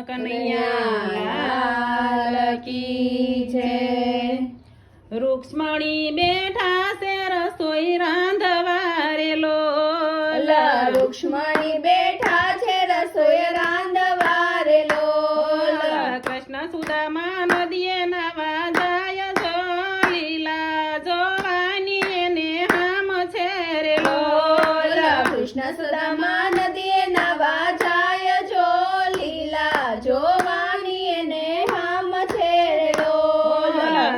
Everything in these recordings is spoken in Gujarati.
કનૈયા લાલ કી જય। રૂક્ષ્મણી બેઠા છે રસોઈ રાંધવા રે લોલ। રૂક્ષ્મણી બેઠા છે રસોઈ રાંધવા રે લોલ। કૃષ્ણ સુદામા નદીએ નાવા જાય જો લીલા જોવાની એને હામ છે રે લોલ। કૃષ્ણ સુદામા નદીએ નાવા જાય જો લીલા જોવાની એને હામ છે રે લોલ।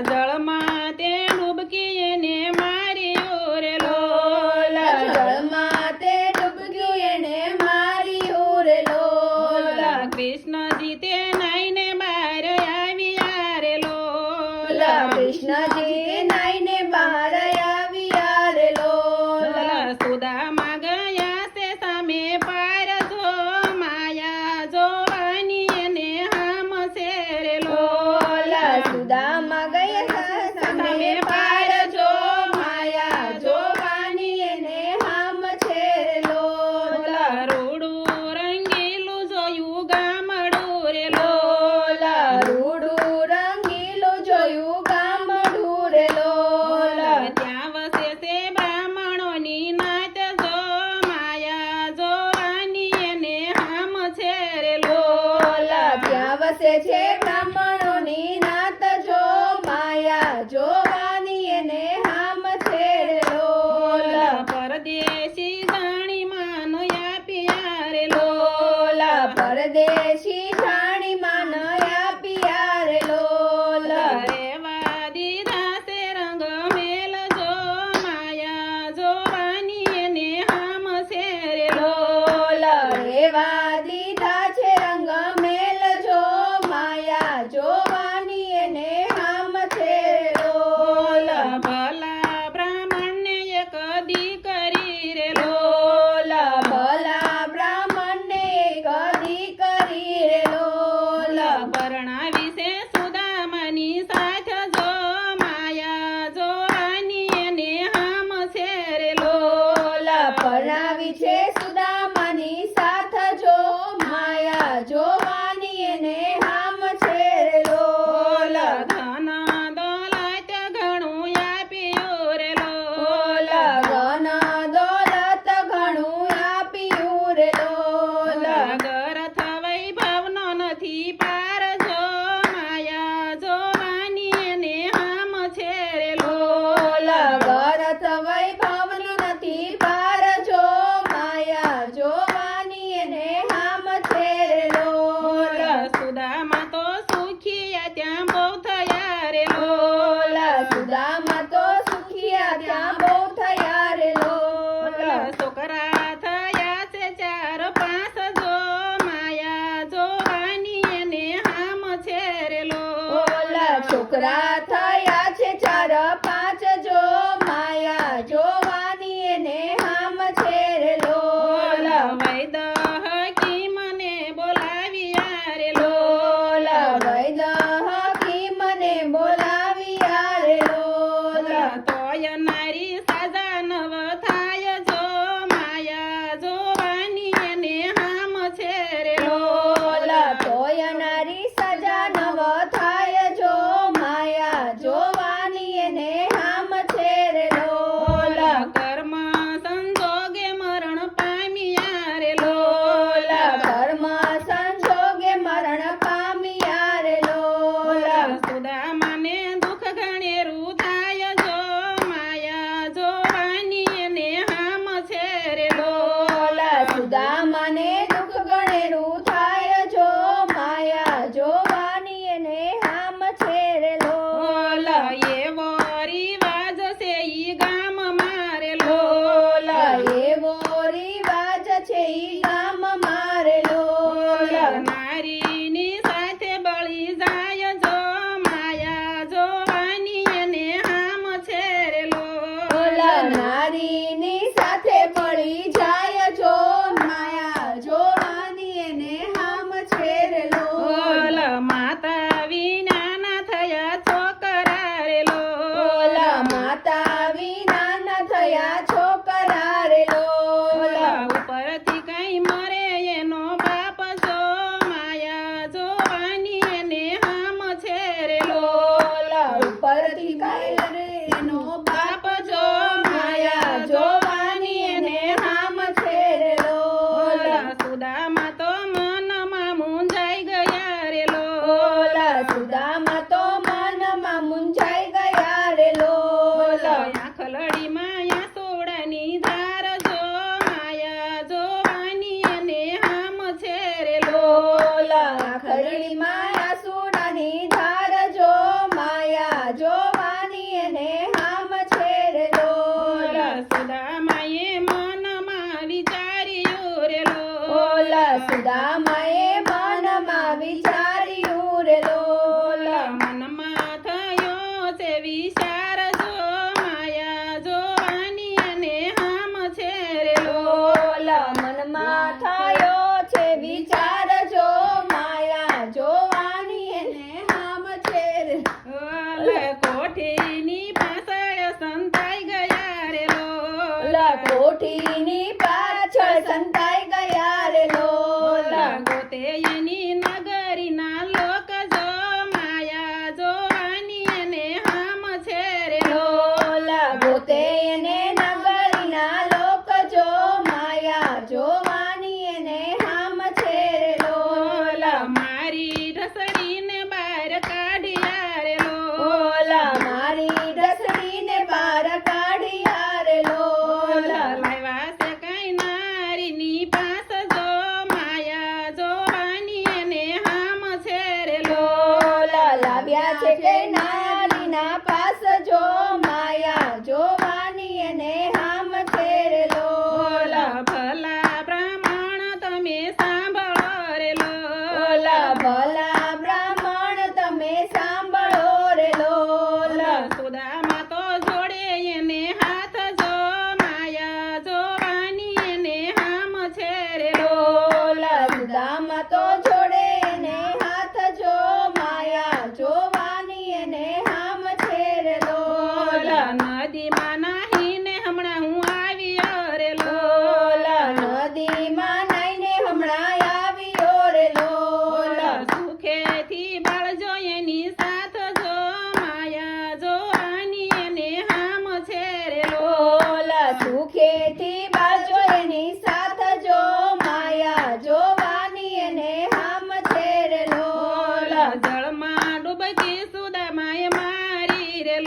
જળમાં તે ડૂબકી એને માર્યો રે લોલ। જળમાં તે ડૂબક્યું એને માર્યું રે લોલ। કૃષ્ણજી તે નાઈને બહાર આવ્યા રે લોલ। કૃષ્ણજી નાઈને બહાર આવ્યા રે લોલ। સુદામા ગયા છે સામે પાર જો માયા જોવાની એને હામ છે રે લોલ। સુદામા ગયા સામે પાર જો માયા જોવાની એને હામ છે રે લોલ। રૂડું રંગીલું જોયું ગામડું રે લોલ। રૂડું રંગીલું જોયું ગામડું રે લોલ। ત્યાં વસે છે બ્રાહ્મણોની નાત જો માયા જોવાની એને હામ છે રે લોલ। ત્યાં વસે છે બ્રાહ્મણોની નાત જો માયા જોવાની એને હામ છે રે લોલ। પરદેશી જાણી માન આપ્યા રે લોલ। પરદેશી જાણી માન આપ્યા રે લોલ। રેવા દીધા છે રંગ મેલ જો માયા જોવાની એને હામ છે રે લોલ। રેવા દીધા છે રંગ મેલ જો માયા જોવાની એને હામ છે રે લોલ। ભલા બ્રાહ્મણને એક દીકરી રે લોલ। ભલા બ્રાહ્મણને એક દીકરી રે લોલ। પરણાવી છે સુદામાની સાથ જો માયા જોવાની એને હામ છે રે લોલ। પરણાવી છે સુદામાની સાથ જો માયા જોવાની એને હામ છે રે લોલ। ધન દોલત ઘણું આપ્યું રે લોલ। ધન દોલત ઘણું આપ્યું રે લોલ। ગરથ વૈભવનો નથી પાર જો માયા જોવાની એને હામ છે રે લોલ। ગરથ વૈભવનો નથી પાર જો માયા જોવાની એને હામ છે રે લોલ। સુદામા તો સુખિયા ત્યાં બહુ થયા રે લોલ। સુદામા તો સુખિયા ત્યાં બહુ થયા રે લોલ। છોકરા થયા છે 4-5 જો માયા જોવાની એને હામ છે રે લોલ। છોકરા થયા છે 4-5 જો માયા જોવાની એને હામ છે રે લોલ। વૈદ હકીમને બોલાવ્યા રે લોલ। વૈદ હકીમને બોલાવ્યા રે લોલ। તોય નારી સાજા નવ થાય જો માયા જોવાની એને હામ છે રે લોલ। તોય નારી સજા નવ થાય જો માયા ખરડી માયા સુડાની ધાર જો માયા જોવાની એને હામ છે રે લોલ સુદામાએ મનમાં વિચાર્યું રે ઓલ સુદામાએ મનમાં વિચાર્યું રે લોલ મનમાં થયો છે વિચાર જો માયા જોવાની અને હામ છે રે ઓલ મનમાં થયો છે વિચાર જો માયા જોવાની એને હામ છે રે કોઠીની પાછળ સંતાઈ ગયા રે ઓલ કોઠીની પાછળ સંતાઈ ગયા રે લોલ ગોતે એની નગરીના લોક જો માયા જોવાની અને હામ છે રે લોલ ગોતે એને નગરીના લોક જો માયા જોવાની એને હામ છે રે લોલ મારી રસડીને બહાર કાઢ્યા રે ઓલ મારી રસડીને બહાર કાઢ્યા રે લોલ લાવ્યા છે કઈ નારીની પાસ જો માયા જોવાની અને હામ છે રે લોલ લાવ્યા છે કે નારીના પાસ જો માયા જોવાની એને હામ છે રે લોલ ભલા બ્રાહ્મણ તમે સાંભળો રે ઓલ ભલા બ્રાહ્મણ તમે સાંભળો રે લોલ સુદામા તો જોડે એને હાથ જો માયા જોવાની એને હામ છે રે લોલ સુદામા તો જોડે એને હાથ જો માયા જોવાની એને હામ છે રે લોલ નદીમાં નાહીને હમણાં હું આવ્યો રે લોલ નદીમાં નાઈને હમણાં આવ્યો રે લોલ સુખેથી બાળજો એની સાથ જો માયા જોવાની એને હામ છે રે લોલ સુખેથી બાજો એની સાથ જો માયા જોવાની એને હામ છે રે લોલ જળમાં ડૂબકી સુદામાએ મારી રે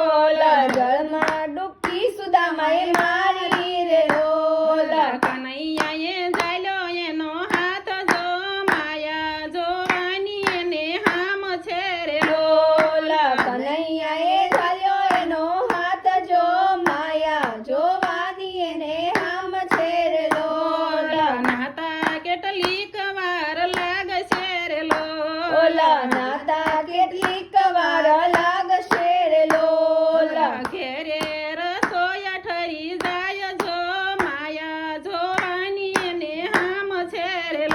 ઓલ જળમાં ડૂબકી સુદામાએ મારી રે લોલ કનૈયાએ જાલ્યો એનો હાથ જો માયા જોવાની એને હામ છે રે લોલ કનૈયાએ ઝાલ્યો એનો હાથ જો માયા જોવાની એને હામ છે રે લોલ નાતા કેટલીક વાર લાગશે રે ઓલ નાતા કેટલીક વાર લાગશે રે લોલ ઘેરે રસોયા ઠરી જાય જો માયા જોવાની એને હામ છે રે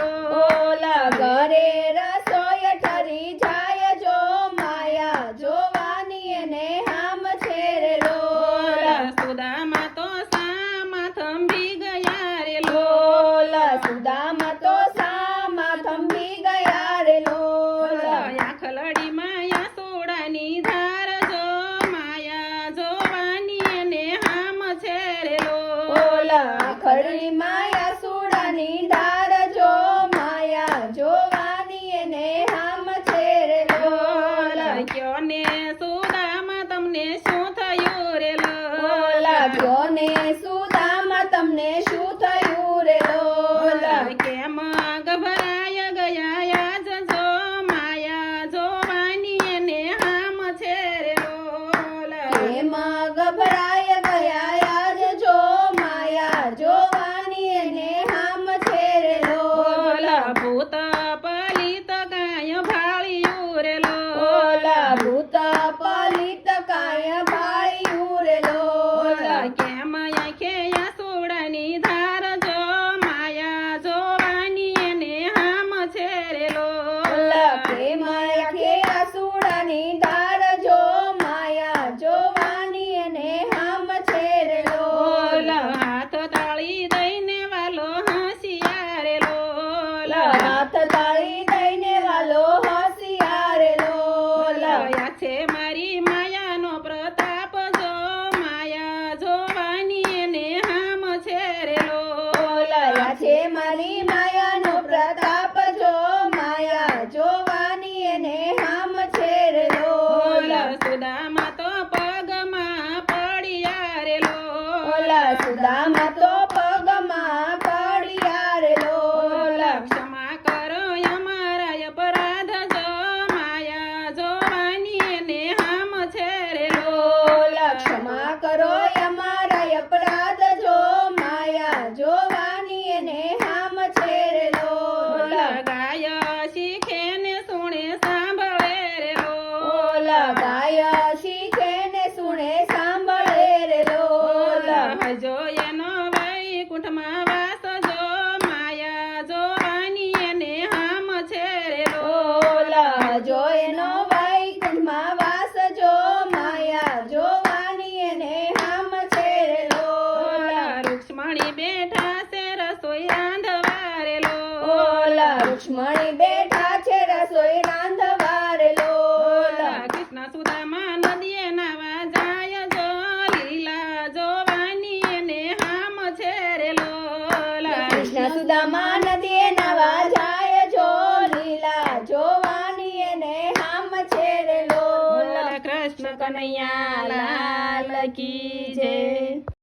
ઓલ ઘરે રસોઈ ઠરી જાય જો માયા જોવાની એને હામ છે રે લોલ સુદામા તો સામા થંભી ગયા રે લોલ સુદામા તો સામા થંભી ગયા રે લોલ આખલડી માયા સોડાની ધાર જો માયા જોવાની એને હામ છે રે ઓલ ખરડી માયા સુડાની ધાર જો માયા જોવાની એને હામ છે રે લોલ કયો ને સુદામા તમને શું થયું રે ઓલ કયો ને સુદામા તમને શું થયું રે લોલ કેમ ગભરાય ગયા આજ જો માયા જોવાની એને હામ છે રે લોલ એમ ગભરાય ગયા આજ જો માયા જોવાની એને હામ છે રે લોલ ભૂત પલિત કાય ભાળ્યું રે ઓલ ભૂત પલિત કાય ભાળ્યું રે લોલ કેમ આંખે સોડાની ધાર જો માયા જોવાની એને હામ છે રે ઓલ પ્રેમ આંખે આસુડાની ધાર જો માયા જોવાની એને હામ છે રે લોલ હાથ તાળી દઈને વાલો હસિયા રે લોલ હાથ તાળી દઈને વાલો હસિયા રે લોલ આ છે મારી માયાનો પ્રતાપ જો માયા જોવાની એને હામ છે રે લોલ આ છે મારી માયાનો પ્રતાપ જો માયા જોવાની એને હામ છે રે લોલ રૂક્ષ્મણી બેઠા છે રસોઈ રાંધવા રે ઓલા લોલ રૂક્ષ્મણી બેઠા છે રસોઈ રાંધવા રે લોલ કૃષ્ણ સુદામા નદીએ નાવા જાય જો લીલા જોવાની એને હામ છે રે લોલ કૃષ્ણ સુદામા નદીએ નાવા જાય જો લીલા જોવાની એને હામ છે રે લોલ કૃષ્ણ કનૈયા લાલ કી જય